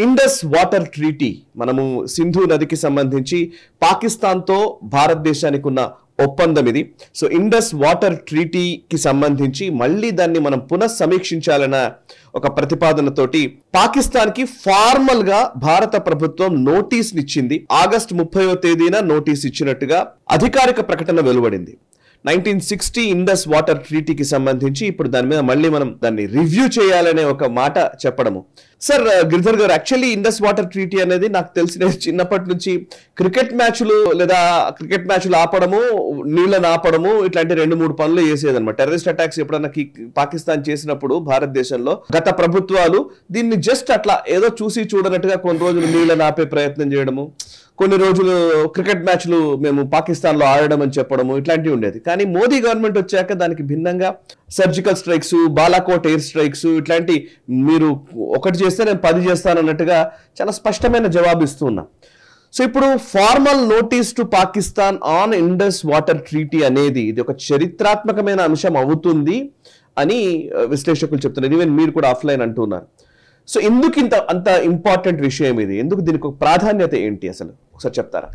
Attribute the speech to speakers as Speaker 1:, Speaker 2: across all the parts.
Speaker 1: Indus water treaty మనము సింధు నదికి సంబంధించి పాకిస్తాన్తో భారతదేశానికి ఉన్న ఒప్పందం ఇది. సో ఇండస్ వాటర్ ట్రీటీకి సంబంధించి మళ్ళీ దాన్ని మనం పునఃసమీక్షించాలన్న ఒక ప్రతిపాదనతోటి పాకిస్తాన్కి ఫార్మల్ గా భారత ప్రభుత్వం నోటీస్ ఇచ్చింది. ఆగస్టు 30వ తేదీన నోటీస్ ఇచ్చినట్టుగా అధికారిక ప్రకటన వెలువడింది. 1960 ఇండస్ వాటర్ ట్రీటీకి సంబంధించి ఇప్పుడు దాని మీద మళ్ళీ మనం దాన్ని రివ్యూ చేయాలనే ఒక మాట చెప్పడము. సార్ గిరిధర్ గారు, యాక్చువల్లీ ఇండస్ వాటర్ ట్రీటీ అనేది నాకు తెలిసిన చిన్నప్పటి నుంచి క్రికెట్ మ్యాచ్లు లేదా క్రికెట్ మ్యాచ్లు ఆపడము, నీళ్ళని ఆపడము, ఇట్లాంటి 2-3 పనులు చేసేదన్నమాట. టెర్రరిస్ట్ అటాక్స్ ఎప్పుడన్నా పాకిస్తాన్ చేసినప్పుడు భారతదేశంలో గత ప్రభుత్వాలు దీన్ని జస్ట్ అట్లా ఏదో చూసి చూడనట్టుగా కొన్ని రోజులు నీళ్ళని ఆపే ప్రయత్నం చేయడము, కొన్ని రోజులు క్రికెట్ మ్యాచ్లు మేము పాకిస్తాన్ లో ఆడడం అని చెప్పడము, ఇట్లాంటివి ఉండేది. కానీ మోదీ గవర్నమెంట్ వచ్చాక దానికి భిన్నంగా surgical strikes, Balakot air strikes, ఇట్లాంటి మీరు ఒకటి చేస్తే నేను 10 చేస్తాను అన్నట్టుగా చాలా స్పష్టమైన జవాబు ఇస్తున్నా. సో ఇప్పుడు formal notice to Pakistan on Indus water treaty అనేది ఇది ఒక చరిత్రాత్మకమైన అంశం అవుతుంది అని విశ్లేషకులు చెప్తున్నారు. ఈవెన్ మీరు కూడా ఆఫ్లైన్ అంటున్నారు. సో ఎందుకు అంత ఇంపార్టెంట్ విషయం ఇది? ఎందుకు దీనికి ఒక ప్రాధాన్యత ఏంటి అసలు ఒకసారి చెప్తారా?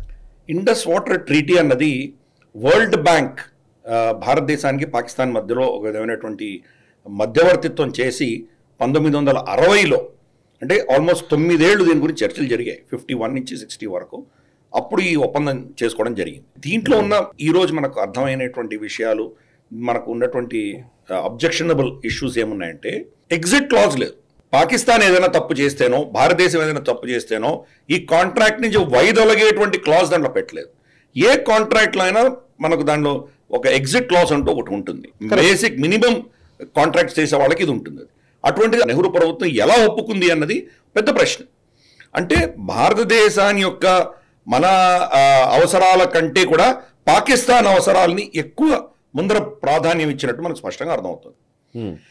Speaker 2: ఇండస్ వాటర్ ట్రీటీ అన్నది వరల్డ్ బ్యాంక్ భారతదేశానికి పాకిస్తాన్ మధ్యలో ఒక విధమైనటువంటి మధ్యవర్తిత్వం చేసి 1960లో, అంటే ఆల్మోస్ట్ 9 ఏళ్ళు దీని గురించి చర్చలు జరిగాయి. 51 నుంచి 60 వరకు అప్పుడు ఈ ఒప్పందం చేసుకోవడం జరిగింది. దీంట్లో ఉన్న ఈరోజు మనకు అర్థమైనటువంటి విషయాలు, మనకు ఉన్నటువంటి అబ్జెక్షనబుల్ ఇష్యూస్ ఏమున్నాయంటే, ఎగ్జిట్ క్లాజ్ లేదు. పాకిస్తాన్ ఏదైనా తప్పు చేస్తేనో, భారతదేశం ఏదైనా తప్పు చేస్తేనో ఈ కాంట్రాక్ట్ నుంచి వైదొలగేటువంటి క్లాజ్ దాంట్లో పెట్టలేదు. ఏ కాంట్రాక్ట్లో అయినా మనకు దాంట్లో ఒక ఎగ్జిట్ క్లాజ్ అంటూ ఒకటి ఉంటుంది. బేసిక్ మినిమం కాంట్రాక్ట్స్ చేసే వాళ్ళకి ఇది ఉంటుంది. అటువంటిది నెహ్రూ ప్రభుత్వం ఎలా ఒప్పుకుంది అన్నది పెద్ద ప్రశ్న. అంటే భారతదేశాన్ని యొక్క మన అవసరాల కంటే కూడా పాకిస్తాన్ అవసరాలని ఎక్కువ ముందర ప్రాధాన్యం ఇచ్చినట్టు మనకు స్పష్టంగా అర్థమవుతుంది.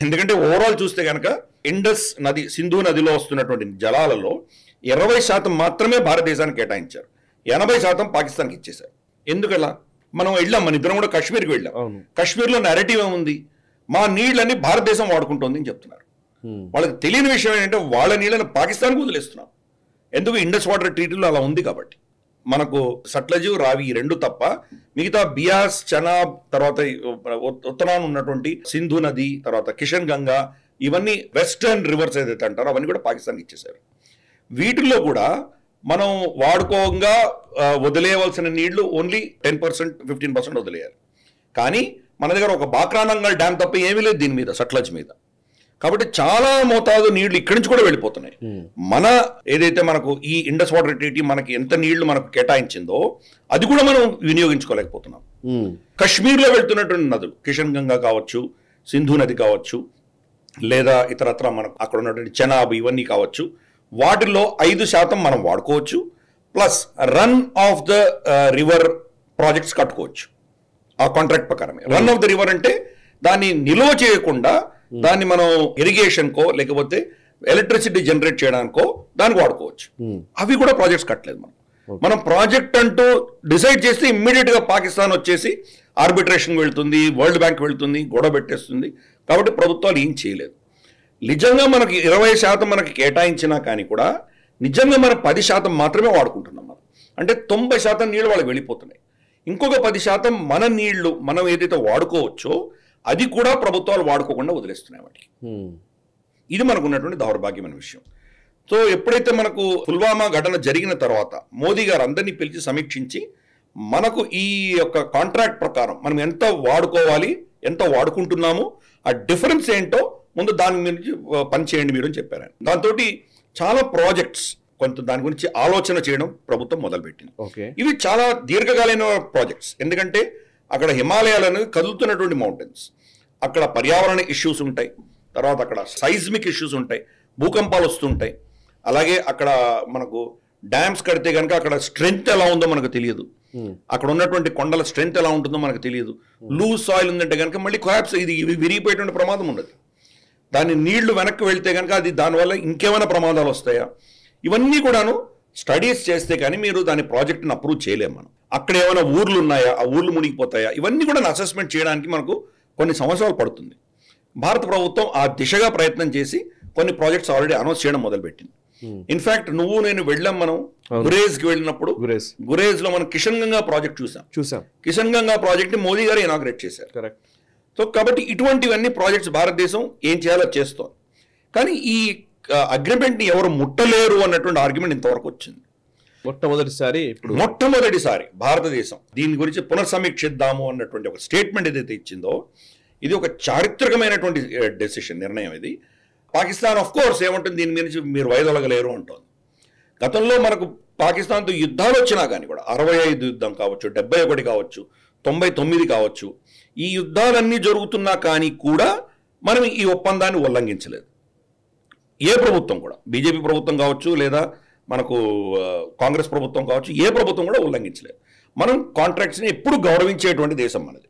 Speaker 2: ఎందుకంటే ఓవరాల్ చూస్తే కనుక ఇండస్ నది, సింధు నదిలో వస్తున్నటువంటి జలాలలో 20% మాత్రమే భారతదేశానికి కేటాయించారు, 80% పాకిస్తాన్కి ఇచ్చేశారు. ఎందుకలా? మనం వెళ్ళాం, మన ఇద్దరం కూడా కాశ్మీర్కి వెళ్ళాం. కాశ్మీర్లో నెరేటివ్ ఏముంది? మా నీళ్ళని భారతదేశం వాడుకుంటుంది అని చెప్తున్నారు. వాళ్ళకి తెలియని విషయం ఏంటంటే వాళ్ళ నీళ్ళని పాకిస్తాన్కి వదిలేస్తున్నాం. ఎందుకు? ఇండస్ వాటర్ ట్రీటీలో అలా ఉంది కాబట్టి. మనకు సట్లజు, రావి ఈ 2 తప్ప మిగతా బియాస్, చనాబ్, తర్వాత ఉత్తరాన ఉన్నటువంటి సింధు నది, తర్వాత కిషన్ గంగా, ఇవన్నీ వెస్టర్న్ రివర్స్ ఏదైతే అంటారో అవన్నీ కూడా పాకిస్తాన్కి ఇచ్చేశారు. వీటిల్లో కూడా మనం వాడుకోగా వదిలేయవలసిన నీళ్లు ఓన్లీ 10%, 15% వదిలేయాలి. కానీ మన దగ్గర ఒక బాక్రానంగల్ డ్యామ్ తప్ప ఏమీ లేదు దీని మీద, సట్లజ్ మీద. కాబట్టి చాలా మోతాదు నీళ్లు ఇక్కడి నుంచి కూడా వెళ్ళిపోతున్నాయి. మన ఏదైతే మనకు ఈ ఇండస్ వాటర్ ట్రీటీ మనకి ఎంత నీళ్లు మనకు కేటాయించిందో అది కూడా మనం వినియోగించుకోలేకపోతున్నాం. కశ్మీర్లో వెళ్తున్నటువంటి నదులు, కిషన్ గంగా కావచ్చు, సింధు నది కావచ్చు, లేదా ఇతరత్ర మనకు అక్కడ ఉన్నటువంటి చెనాబ్ ఇవన్నీ కావచ్చు, వాటిల్లో 5% మనం వాడుకోవచ్చు. Plus run of the river projects కట్టుకోవచ్చు ఆ కాంట్రాక్ట్ ప్రకారమే. రన్ ఆఫ్ ద రివర్ అంటే దాన్ని నిల్వ చేయకుండా దాన్ని మనం ఇరిగేషన్కో లేకపోతే ఎలక్ట్రిసిటీ జనరేట్ చేయడానికో దానికి వాడుకోవచ్చు. అవి కూడా ప్రాజెక్ట్స్ కట్టలేదు. మనం ప్రాజెక్ట్ అంటూ డిసైడ్ చేస్తే ఇమ్మీడియట్ గా పాకిస్తాన్ వచ్చేసి ఆర్బిట్రేషన్ వెళ్తుంది, వరల్డ్ బ్యాంక్ వెళ్తుంది, గొడవ పెట్టేస్తుంది. కాబట్టి ప్రభుత్వాలు ఏం చేయలేదు. నిజంగా మనకి 20% మనకి కేటాయించినా కానీ కూడా నిజంగా మనం 10% మాత్రమే వాడుకుంటున్నాం. మనం అంటే 90% నీళ్ళు వాళ్ళకి వెళ్ళిపోతున్నాయి. ఇంకొక 10% మన నీళ్లు మనం ఏదైతే వాడుకోవచ్చో అది కూడా ప్రభుత్వాలు వాడుకోకుండా వదిలేస్తున్నాయి వాటికి. ఇది మనకు ఉన్నటువంటి దౌర్భాగ్యమైన విషయం. సో ఎప్పుడైతే మనకు పుల్వామా ఘటన జరిగిన తర్వాత మోదీ గారు అందరినీ పిలిచి సమీక్షించి మనకు ఈ యొక్క కాంట్రాక్ట్ ప్రకారం మనం ఎంత వాడుకోవాలి, ఎంత వాడుకుంటున్నాము, ఆ డిఫరెన్స్ ఏంటో ముందు దాని గురించి పని చేయండి మీరు అని చెప్పారు. దాంతో చాలా ప్రాజెక్ట్స్ కొంత దాని గురించి ఆలోచన చేయడం ప్రభుత్వం మొదలుపెట్టింది. ఇవి చాలా దీర్ఘకాలీన ప్రాజెక్ట్స్. ఎందుకంటే అక్కడ హిమాలయాలను కదులుతున్నటువంటి మౌంటైన్స్, అక్కడ పర్యావరణ ఇష్యూస్ ఉంటాయి, తర్వాత అక్కడ సైజ్మిక్ ఇష్యూస్ ఉంటాయి, భూకంపాలు వస్తుంటాయి. అలాగే అక్కడ మనకు డ్యామ్స్ కడితే కనుక అక్కడ స్ట్రెంగ్త్ ఎలా ఉందో మనకు తెలియదు, అక్కడ ఉన్నటువంటి కొండల స్ట్రెంగ్త్ ఎలా ఉంటుందో మనకు తెలియదు. లూజ్ సాయిల్ ఉందంటే కనుక మళ్ళీ కొలాప్స్, ఇది విరిగిపోయేటువంటి ప్రమాదం ఉండదు. దాని నీళ్లు వెనక్కి వెళ్తే కనుక అది దానివల్ల ఇంకేమైనా ప్రమాదాలు వస్తాయా, ఇవన్నీ కూడాను స్టడీస్ చేస్తే కానీ మీరు దాని ప్రాజెక్ట్ని అప్రూవ్ చేయలేము. మనం అక్కడ ఏమైనా ఊర్లు ఉన్నాయా, ఆ ఊర్లు మునిగిపోతాయా, ఇవన్నీ కూడా అసెస్మెంట్ చేయడానికి మనకు కొన్ని సంవత్సరాలు పడుతుంది. భారత ప్రభుత్వం ఆ దిశగా ప్రయత్నం చేసి కొన్ని ప్రాజెక్ట్స్ ఆల్రెడీ అనౌన్స్ చేయడం మొదలుపెట్టింది. ఇన్ఫాక్ట్ నువ్వు నేను వెళ్ళాం, మనం గురేజ్ కి వెళ్ళినప్పుడు గురేజ్ లో మనం కిషన్ గంగా ప్రాజెక్ట్ చూసాం. కిషన్ గంగా ప్రాజెక్ట్ ని మోదీ గారు ఇనాగ్రేట్ చేశారు.
Speaker 1: కరెక్ట్.
Speaker 2: సో కాబట్టి ఇటువంటివన్నీ ప్రాజెక్ట్స్ భారతదేశం ఏం చేయాలో చేస్తోంది. కానీ ఈ అగ్రిమెంట్ ని ఎవరు ముట్టలేరు అన్నటువంటి ఆర్గ్యుమెంట్ ఇంతవరకు వచ్చింది. మొట్టమొదటిసారి భారతదేశం దీని గురించి పునర్సమీక్షిద్దాము అన్నటువంటి ఒక స్టేట్మెంట్ ఏదైతే ఇచ్చిందో, ఇది ఒక చారిత్రకమైనటువంటి నిర్ణయం. ఇది పాకిస్తాన్ ఆఫ్ కోర్స్ ఏమంటుంది, దీని గురించి మీరు వైదొలగలేరు అంటోంది. గతంలో మనకు పాకిస్తాన్తో యుద్ధాలు వచ్చినా కానీ కూడా 65 యుద్ధం కావచ్చు, 71 కావచ్చు, 99 కావచ్చు, ఈ యుద్ధాలన్నీ జరుగుతున్నా కానీ కూడా మనం ఈ ఒప్పందాన్ని ఉల్లంఘించలేదు. ఏ ప్రభుత్వం కూడా, బీజేపీ ప్రభుత్వం కావచ్చు లేదా మనకు కాంగ్రెస్ ప్రభుత్వం కావచ్చు, ఏ ప్రభుత్వం కూడా ఉల్లంఘించలేదు. మనం కాంట్రాక్ట్స్ని ఎప్పుడు గౌరవించేటువంటి దేశం మనది.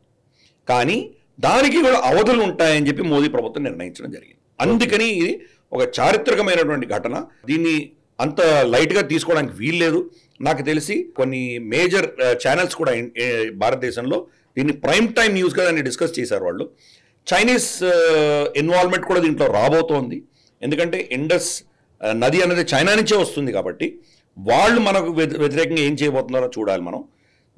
Speaker 2: కానీ దానికి కూడా అవధులు ఉంటాయని చెప్పి మోదీ ప్రభుత్వం నిర్ణయించడం జరిగింది. అందుకని ఇది ఒక చారిత్రకమైనటువంటి ఘటన. దీన్ని అంత లైట్గా తీసుకోవడానికి వీల్లేదు. నాకు తెలిసి కొన్ని మేజర్ ఛానల్స్ కూడా భారతదేశంలో దీన్ని ప్రైమ్ టైమ్ న్యూస్గా దాన్ని డిస్కస్ చేశారు వాళ్ళు. చైనీస్ ఇన్వాల్వ్మెంట్ కూడా దీంట్లో రాబోతోంది. ఎందుకంటే ఇండస్ నది అనేది చైనా నుంచే వస్తుంది కాబట్టి వాళ్ళు మనకు వ్యతిరేకంగా ఏం చేయబోతున్నారో చూడాలి మనం.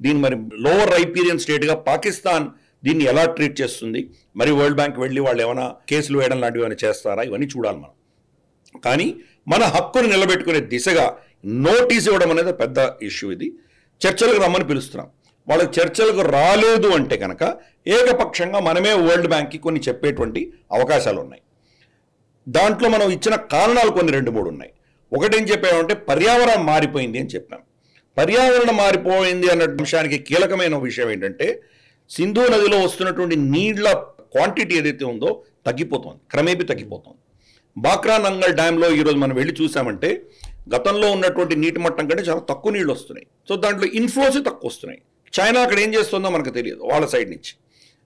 Speaker 2: దీన్ని మరి లోవర్ రైపీరియన్ స్టేట్గా పాకిస్తాన్ దీన్ని ఎలా ట్రీట్ చేస్తుంది, మరి వరల్డ్ బ్యాంక్ వెళ్ళి వాళ్ళు ఏమైనా కేసులు వేయడం లాంటివి ఏమైనా చేస్తారా, ఇవన్నీ చూడాలి మనం. కానీ మన హక్కును నిలబెట్టుకునే దిశగా నోటీస్ ఇవ్వడం అనేది పెద్ద ఇష్యూ. ఇది చర్చలకు రమ్మని పిలుస్తున్నాం. వాళ్ళకి చర్చలకు రాలేదు అంటే కనుక ఏకపక్షంగా మనమే వరల్డ్ బ్యాంక్కి కొన్ని చెప్పేటువంటి అవకాశాలు ఉన్నాయి. దాంట్లో మనం ఇచ్చిన కారణాలు కొన్ని 2-3 ఉన్నాయి. ఒకటేం చెప్పామంటే పర్యావరణం మారిపోయింది అని చెప్పాం. పర్యావరణం మారిపోయింది అన్న అంశానికి కీలకమైన విషయం ఏంటంటే సింధు నదిలో వస్తున్నటువంటి నీళ్ల క్వాంటిటీ ఏదైతే ఉందో తగ్గిపోతుంది, క్రమేపీ తగ్గిపోతుంది. బాక్రా నంగల్ డ్యాంలో ఈరోజు మనం వెళ్ళి చూసామంటే గతంలో ఉన్నటువంటి నీటి మట్టం కంటే చాలా తక్కువ నీళ్ళు వస్తున్నాయి. సో దాంట్లో ఇన్ఫ్లోస్ తక్కువ వస్తున్నాయి. చైనా అక్కడ ఏం చేస్తుందో మనకు తెలియదు వాళ్ళ సైడ్ నుంచి.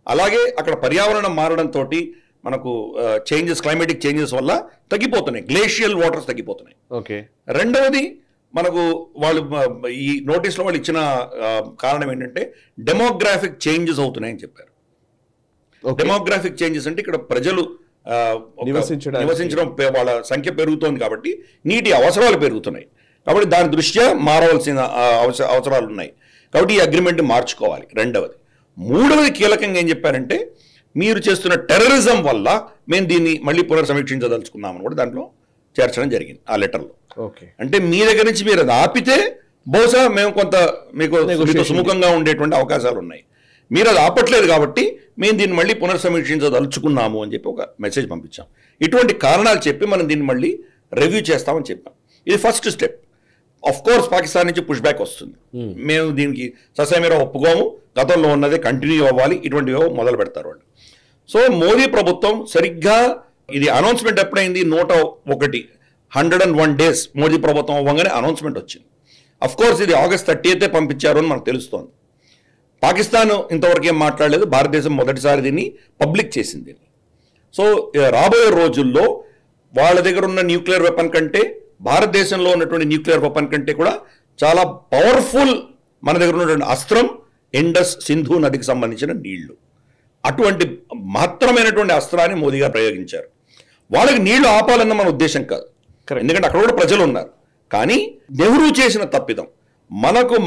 Speaker 2: అలాగే అక్కడ పర్యావరణం మారడంతో మనకు క్లైమేటిక్ చేంజెస్ వల్ల తగ్గిపోతున్నాయి, గ్లేషియల్ వాటర్స్ తగ్గిపోతున్నాయి.
Speaker 1: ఓకే.
Speaker 2: రెండవది మనకు వాళ్ళు ఈ నోటీస్లో వాళ్ళు ఇచ్చిన కారణం ఏంటంటే డెమోగ్రాఫిక్ చేంజెస్ అవుతున్నాయని చెప్పారు. డెమోగ్రాఫిక్ చేంజెస్ అంటే ఇక్కడ ప్రజలు నివసించడం వాళ్ళ సంఖ్య పెరుగుతోంది కాబట్టి నీటి అవసరాలు పెరుగుతున్నాయి. కాబట్టి దాని దృష్ట్యా మారవలసిన అవసరాలు ఉన్నాయి. కాబట్టి ఈ అగ్రిమెంట్ మార్చుకోవాలి. రెండవది. మూడవది కీలకంగా ఏం చెప్పారంటే మీరు చేస్తున్న టెర్రరిజం వల్ల మేము దీన్ని మళ్ళీ పునర్సమీక్షించదలుచుకున్నామని కూడా దాంట్లో చేర్చడం జరిగింది ఆ లెటర్లో. అంటే మీ దగ్గర నుంచి మీరు అది ఆపితే బహుశా మేము కొంత మీకు సుముఖంగా ఉండేటువంటి అవకాశాలు ఉన్నాయి. మీరు అది ఆపట్లేదు కాబట్టి మేము దీన్ని మళ్ళీ పునర్సమీక్షించదలుచుకున్నాము అని చెప్పి ఒక మెసేజ్ పంపించాం. ఇటువంటి కారణాలు చెప్పి మనం దీన్ని మళ్ళీ రివ్యూ చేస్తామని చెప్పాం. ఇది first step. Of course Pakistan నుంచి పుష్ బ్యాక్ వస్తుంది. మేము దీనికి ససేమిరా ఒప్పుకోము, గతంలో ఉన్నదే కంటిన్యూ అవ్వాలి, ఇటువంటివి మొదలు పెడతారు వాళ్ళు. సో మోదీ ప్రభుత్వం సరిగ్గా ఇది అనౌన్స్మెంట్ ఎప్పుడైంది 101 days మోదీ ప్రభుత్వం అవ్వగానే అనౌన్స్మెంట్ వచ్చింది. అఫ్ కోర్స్ ఇది August 30th పంపించారు అని మనకు తెలుస్తోంది. పాకిస్తాన్ ఇంతవరకు ఏం మాట్లాడలేదు, భారతదేశం మొదటిసారి దీన్ని పబ్లిక్ చేసింది. సో రాబోయే రోజుల్లో వాళ్ళ దగ్గర ఉన్న న్యూక్లియర్ వెపన్ కంటే భారతదేశంలో ఉన్నటువంటి న్యూక్లియర్ వెపన్ కంటే కూడా చాలా పవర్ఫుల్ మన దగ్గర ఉన్నటువంటి అస్త్రం ఇండస్ సింధు నదికి సంబంధించిన నీళ్లు. అటువంటి మహత్తరమైనటువంటి అస్త్రాన్ని మోదీ గారు ప్రయోగించారు. వాళ్ళకి నీళ్లు ఆపాలన్న మన ఉద్దేశం కాదు, ఎందుకంటే అక్కడ కూడా ప్రజలు ఉన్నారు. కానీ నెహ్రూ చేసిన తప్పిదం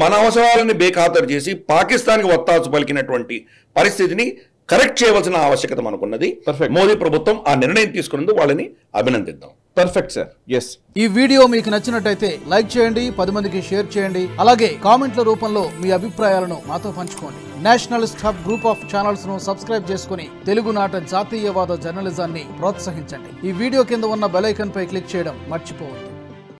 Speaker 2: మన అవసరాలని బేఖాతరు చేసి పాకిస్తాన్కి ఒత్తాసు పలికినటువంటి పరిస్థితిని కరెక్ట్ చేయవలసిన ఆవశ్యకత మనకున్నది. మోదీ ప్రభుత్వం ఆ నిర్ణయం తీసుకున్నందుకు వాళ్ళని అభినందిద్దాం.
Speaker 1: Perfect sir. ఎస్.
Speaker 3: ఈ వీడియో మీకు నచ్చినట్టయితే లైక్ చేయండి, 10 మందికి షేర్ చేయండి. అలాగే కామెంట్ల రూపంలో మీ అభిప్రాయాలను మాతో పంచుకోండి. Nationalist hub group of channels ను సబ్స్క్రైబ్ చేసుకుని తెలుగునాట జాతీయవాద జర్నలిజాన్ని ప్రోత్సహించండి. ఈ వీడియో కింద ఉన్న బెల్ ఐకాన్ పై క్లిక్ చేయడం మర్చిపోవద్దు.